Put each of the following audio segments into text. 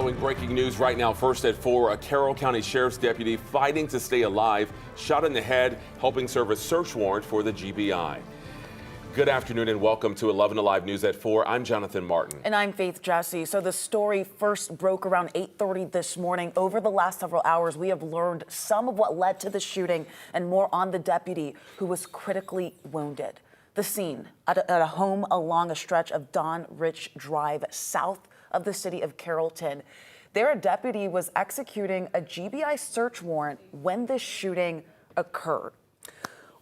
Following breaking news right now, first at 4, a Carroll County Sheriff's deputy fighting to stay alive, shot in the head, helping serve a search warrant for the GBI. Good afternoon and welcome to 11 Alive News at 4. I'm Jonathan Martin. And I'm Faith Jesse. So the story first broke around 8:30 this morning. Over the last several hours, we have learned some of what led to the shooting and more on the deputy who was critically wounded. The scene at a home along a stretch of Don Rich Drive, south of the city of Carrollton. There, a deputy was executing a GBI search warrant when this shooting occurred.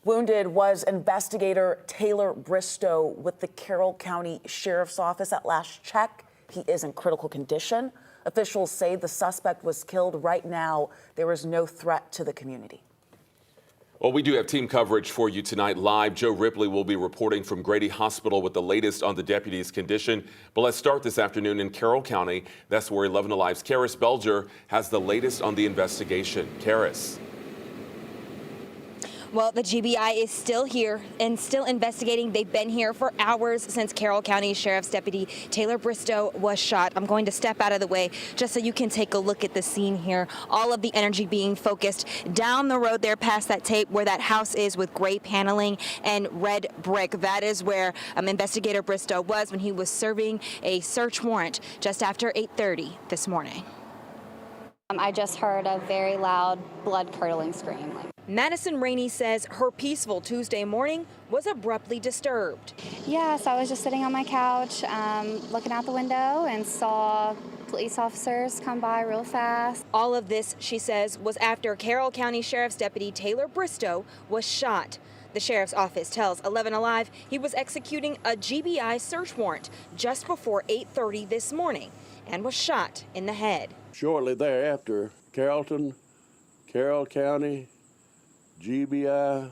Wounded was investigator Taylor Bristow with the Carroll County Sheriff's Office. At last check, he is in critical condition. Officials say the suspect was killed. Right now, there is no threat to the community. Well, we do have team coverage for you tonight live. Joe Ripley will be reporting from Grady Hospital with the latest on the deputy's condition. But let's start this afternoon in Carroll County. That's where 11 Alive's Karis Belger has the latest on the investigation. Karis. Well, the GBI is still here and still investigating. They've been here for hours since Carroll County Sheriff's Deputy Taylor Bristow was shot. I'm going to step out of the way just so you can take a look at the scene here. All of the energy being focused down the road there past that tape where that house is with gray paneling and red brick. That is where investigator Bristow was when he was serving a search warrant just after 8:30 this morning. I just heard a very loud, blood-curdling scream. Madison Rainey says her peaceful Tuesday morning was abruptly disturbed. Yes, I was just sitting on my couch, looking out the window and saw police officers come by real fast. All of this, she says, was after Carroll County Sheriff's Deputy Taylor Bristow was shot. The sheriff's office tells 11 Alive he was executing a GBI search warrant just before 8:30 this morning and was shot in the head. Shortly thereafter, Carrollton, Carroll County, GBI,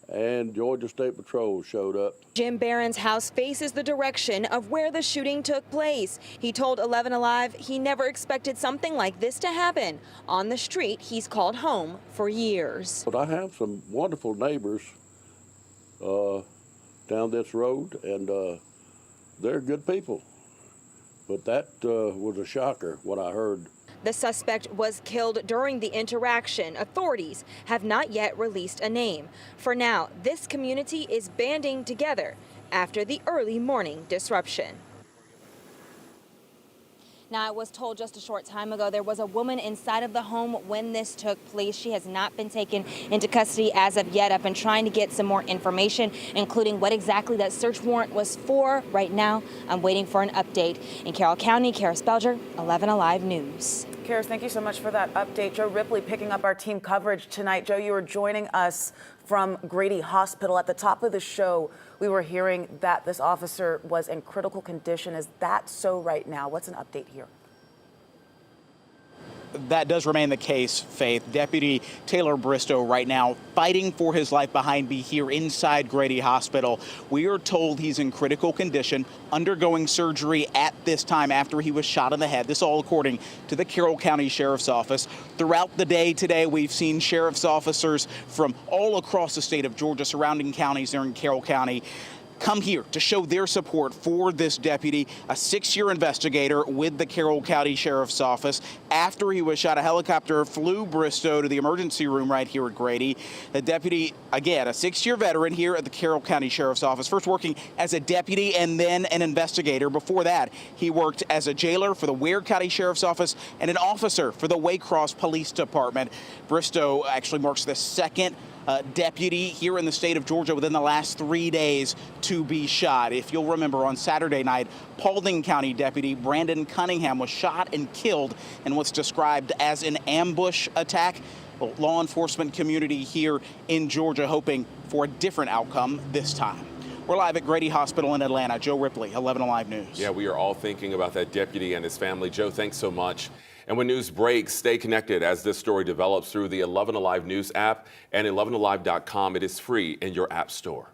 and Georgia State Patrol showed up. Jim Barron's house faces the direction of where the shooting took place. He told 11 Alive he never expected something like this to happen on the street he's called home for years. But I have some wonderful neighbors down this road, and they're good people. But that was a shocker, what I heard. The suspect was killed during the interaction. Authorities have not yet released a name. For now, this community is banding together after the early morning disruption. Now, I was told just a short time ago there was a woman inside of the home when this took place. She has not been taken into custody as of yet. I've been trying to get some more information, including what exactly that search warrant was for. Right now, I'm waiting for an update. In Carroll County, Karis Belger, 11 Alive News. Karis, thank you so much for that update. Joe Ripley picking up our team coverage tonight. Joe, you were joining us from Grady Hospital. At the top of the show, we were hearing that this officer was in critical condition. Is that so right now? What's an update here? That does remain the case, Faith. Deputy Taylor Bristow right now fighting for his life behind me here inside Grady Hospital. We are told he's in critical condition, undergoing surgery at this time after he was shot in the head. This all according to the Carroll County Sheriff's Office. Throughout the day today, we've seen sheriff's officers from all across the state of Georgia, surrounding counties there in Carroll County, come here to show their support for this deputy, a 6-year investigator with the Carroll County Sheriff's Office. After he was shot, a helicopter flew Bristow to the emergency room right here at Grady. The deputy, again, a 6-year veteran here at the Carroll County Sheriff's Office, first working as a deputy and then an investigator. Before that, he worked as a jailer for the Ware County Sheriff's Office and an officer for the Waycross Police Department. Bristow actually marks the second deputy here in the state of Georgia within the last 3 days to be shot. If you'll remember, on Saturday night, Paulding County Deputy Brandon Cunningham was shot and killed in what's described as an ambush attack. Well, law enforcement community here in Georgia hoping for a different outcome this time. We're live at Grady Hospital in Atlanta. Joe Ripley, 11 Alive News. Yeah, we are all thinking about that deputy and his family. Joe, thanks so much. And when news breaks, stay connected as this story develops through the 11 Alive News app and 11alive.com. It is free in your app store.